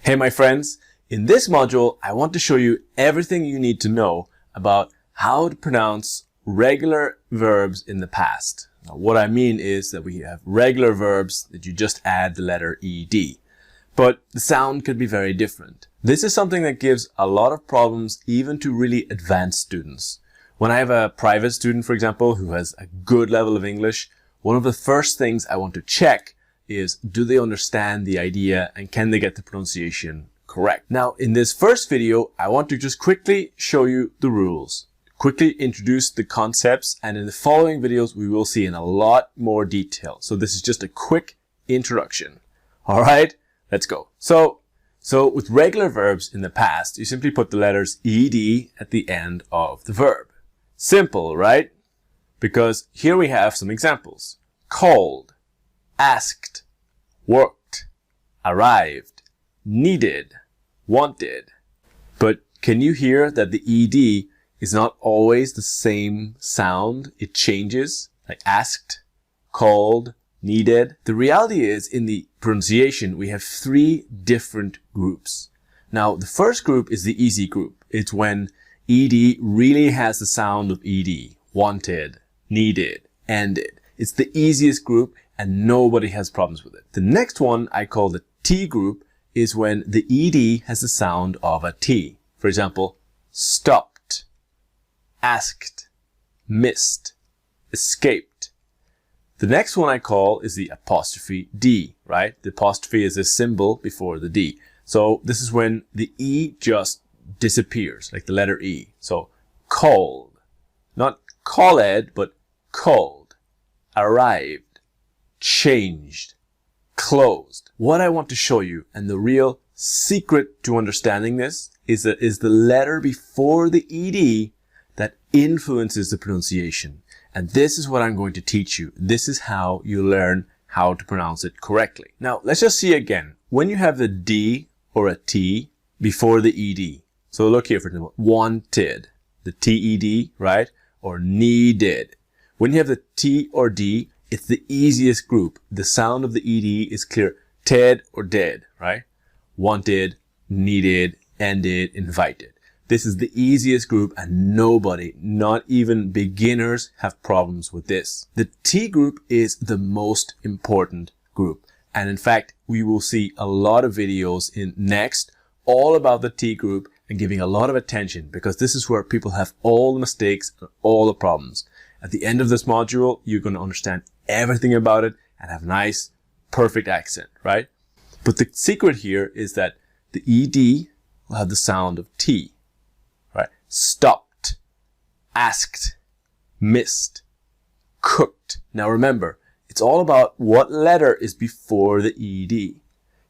Hey my friends, in this module I want to show you everything you need to know about how to pronounce regular verbs in the past. Now, what I mean is that we have regular verbs that you just add the letter ed, but the sound could be very different. This is something that gives a lot of problems even to really advanced students. When I have a private student, for example, who has a good level of English, one of the first things I want to check is, do they understand the idea and can they get the pronunciation correct? Now, in this first video, I want to just quickly show you the rules, quickly introduce the concepts, and in the following videos, we will see in a lot more detail. So this is just a quick introduction. All right, let's go. So with regular verbs in the past, you simply put the letters ed at the end of the verb. Simple, right? Because here we have some examples. Called, asked, worked, arrived, needed, wanted. But can you hear that the ed is not always the same sound? It changes, like asked, called, needed. The reality is, in the pronunciation, we have three different groups. Now, the first group is the easy group. It's when ed really has the sound of ed, wanted, needed, ended. It's the easiest group and nobody has problems with it. The next one I call the T group is when the ed has the sound of a T. For example, stopped, asked, missed, escaped. The next one I call is the apostrophe D, right? The apostrophe is a symbol before the D. So this is when the E just disappears, like the letter E. So cold, not called, but cold, arrived, changed, closed. What I want to show you, and the real secret to understanding this, is the letter before the ed that influences the pronunciation. And this is what I'm going to teach you. This is how you learn how to pronounce it correctly. Now, let's just see again. When you have the D or a T before the ed. So look here, for example, wanted, the TED, right? Or needed. When you have the T or D, it's the easiest group. The sound of the ed is clear. Ted or dead, right? Wanted, needed, ended, invited. This is the easiest group and nobody, not even beginners, have problems with this. The T group is the most important group. And in fact, we will see a lot of videos in next all about the T group and giving a lot of attention, because this is where people have all the mistakes and all the problems. At the end of this module, you're going to understand everything about it and have a nice, perfect accent, right? But the secret here is that the ed will have the sound of T, right? Stopped, asked, missed, cooked. Now remember, it's all about what letter is before the ed.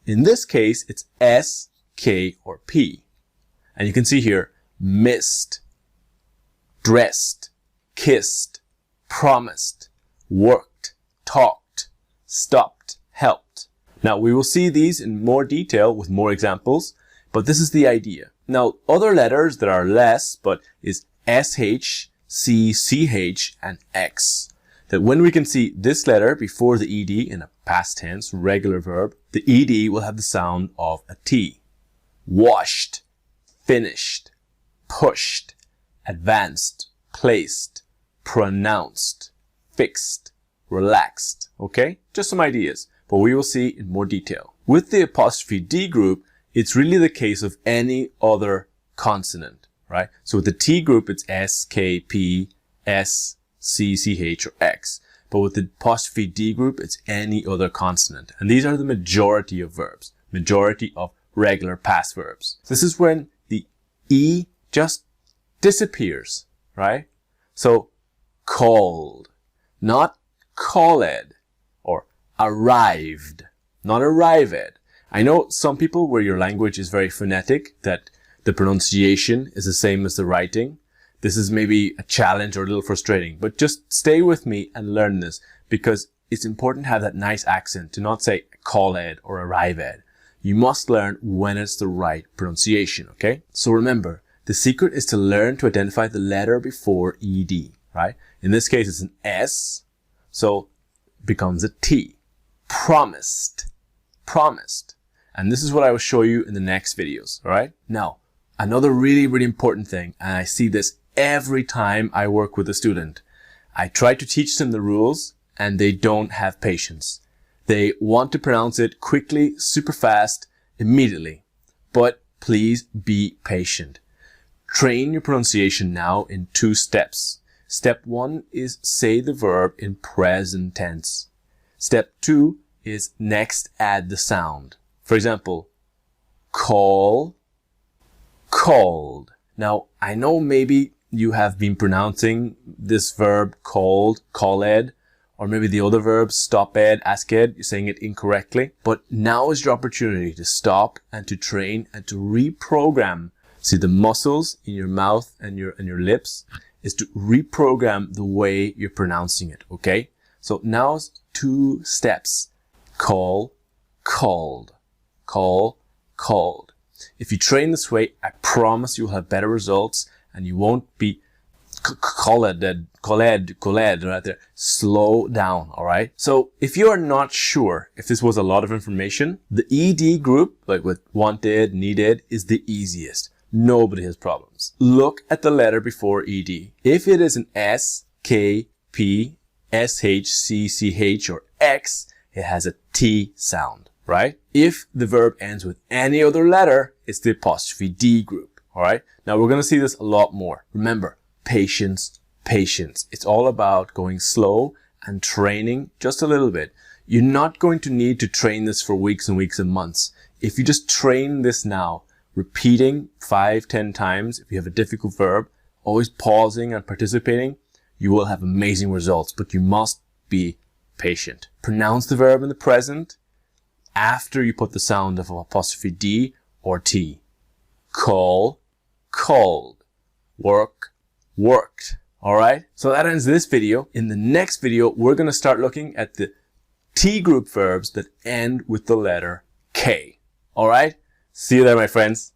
In this case, it's S, K, or P. And you can see here, missed, dressed, kissed, promised, worked, talked, stopped, helped. Now, we will see these in more detail with more examples, but this is the idea. Now, other letters that are less, but is SH, C, CH, and X. That when we can see this letter before the ed in a past tense, regular verb, the ed will have the sound of a T. Washed, finished, pushed, advanced, placed, pronounced, fixed, relaxed. Okay? Just some ideas, but we will see in more detail. With the apostrophe D group, it's really the case of any other consonant, right? So with the T group, it's S, K, P, S, C, CH, or X. But with the apostrophe D group, it's any other consonant. And these are the majority of verbs, majority of regular past verbs. This is when the E just disappears, right? So called, not called, or arrived, not arrived. I know some people where your language is very phonetic, that the pronunciation is the same as the writing. This is maybe a challenge or a little frustrating, but just stay with me and learn this, because it's important to have that nice accent, to not say called or arrived. You must learn when it's the right pronunciation, okay? So remember, the secret is to learn to identify the letter before ed, right? In this case, it's an S, so it becomes a T. Promised, promised. And this is what I will show you in the next videos. All right. Now, another really important thing, and I see this every time I work with a student. I try to teach them the rules and they don't have patience. They want to pronounce it quickly, super fast, immediately. But please be patient. Train your pronunciation now in 2 steps. Step 1 is say the verb in present tense. Step 2 is next add the sound. For example, call, called. Now, I know maybe you have been pronouncing this verb called, called, or maybe the other verbs stopped, asked, you're saying it incorrectly. But now is your opportunity to stop and to train and to reprogram. See, the muscles in your mouth and your lips is to reprogram the way you're pronouncing it, okay? So now's 2 steps. Call, called. Call, called. If you train this way, I promise you'll have better results and you won't be called right there. Slow down, all right? So if you are not sure if this was a lot of information, the ED group, like with wanted, needed, is the easiest. Nobody has problems. Look at the letter before ED. If it is an S, K, P, S, H, C, C, H, or X, it has a T sound, right? If the verb ends with any other letter, it's the apostrophe D group, all right? Now we're going to see this a lot more. Remember, patience, patience. It's all about going slow and training just a little bit. You're not going to need to train this for weeks and weeks and months. If you just train this now, repeating 5-10 times, if you have a difficult verb, always pausing and participating, you will have amazing results, but you must be patient. Pronounce the verb in the present after you put the sound of apostrophe D or T. Call, called. Work, worked. All right. So that ends this video. In the next video, we're going to start looking at the T group verbs that end with the letter K. All right. See you there, my friends.